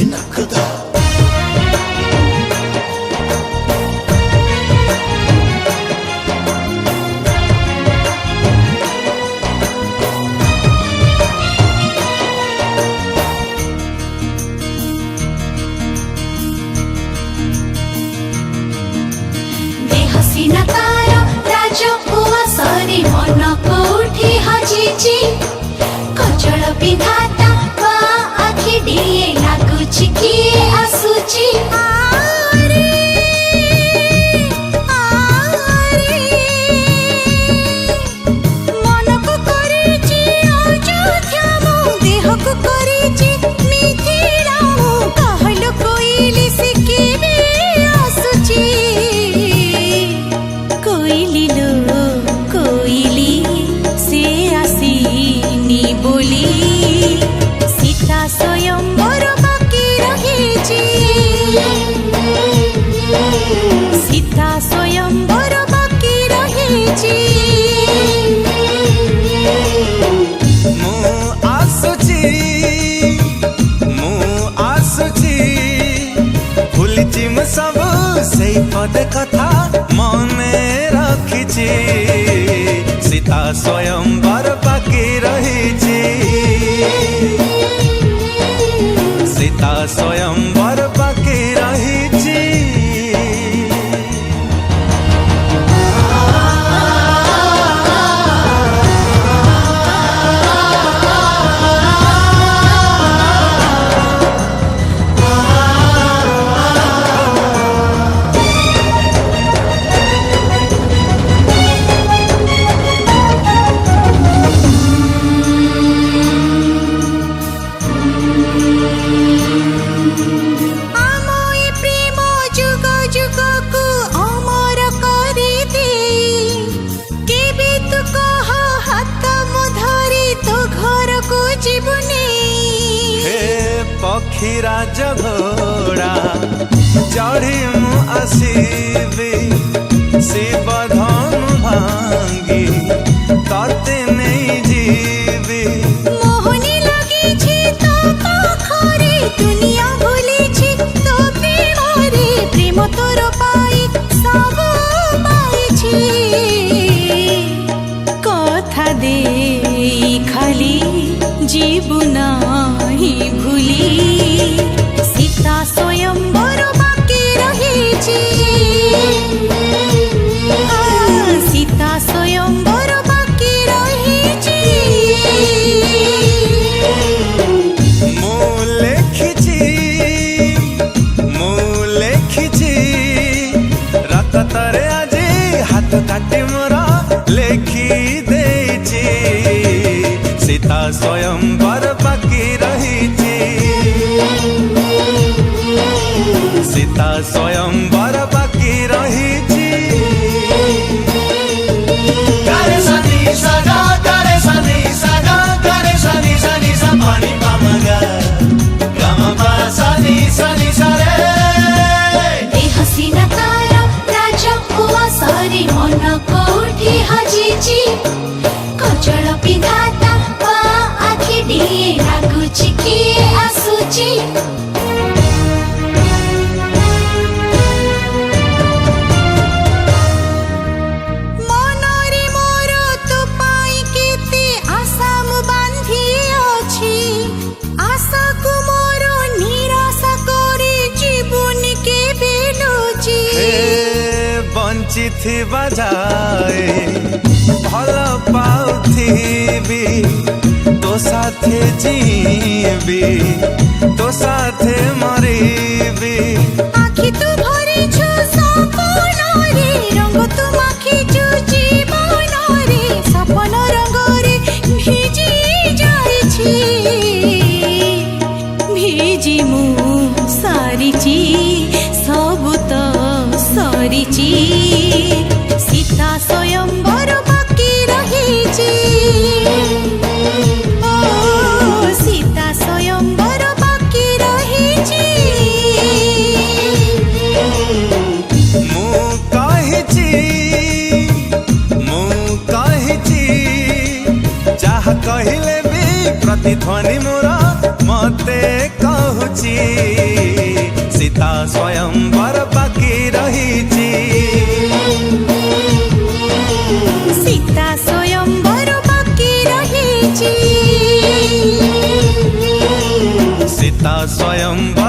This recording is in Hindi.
Inakada. हसीना तारा राज पुआ सारी मन कोठी हजीची कचल विधाता बा आखि दिए लागुची किए आसुची मनको करिची अयोध्या मो देहको करिची मिथिला मो कहलो कोइली सिकेबे आसुची कोइली लो कोइली से आसीनी बोली सीता स्वयंवर बाकी रहिची सीता स्वयंवर बाकी रहिची मु आसुची भूलिची मु सब से पद कथा मने रखिची सीता स्वयंवर बाकी रहिची सीता स्वयंवर बाकी रहिची पखीरा जघोड़ा चढ़ी मु आसीबी शिव धनु भांगी तते नहीं जीवी मोहनी लगी छी तो पाखरे दुनिया भूली छी तो प्रेमरे प्रेम तोर पाई सब पाई छी कथा दे खाली जीवना ही भूली सीता स्वयंवर बाकी रहिची सीता स्वयंवर बाकी रहिची मु लेखिची रात तरे आजी हाथ काटी मोरा लेखी देची सीता स्वयंवर बाकी रहिची सीता स्वयंवर बाकी रहिची करे सनी सगा करे सनी सगा करे सनी सनी सनी पामगा गम पा सनी सनी सरे हसीना तारा राजा पुआ सारी मन कोठी हजीची कचल विधाता बा आखि दिए लागुची किए आसुची मनरे मोर तो पाई केते आशा मु बांधी अछि आशा को मोर निराशा करे जीवन के बेलुची बंचित बजाए भल पाउथिबी तो साथे जीवी तो साथे मरीबी आखि तू भरी छु सपन रे रंग तुम आखि छु जीवन रे सपन रंग रे भिजी जाई छी भिजी मु सारिची सब तो सरिची सीता स्वयंवर बाकी रहिची सीता स्वयंवर बाकी रहिची। ता स्वयं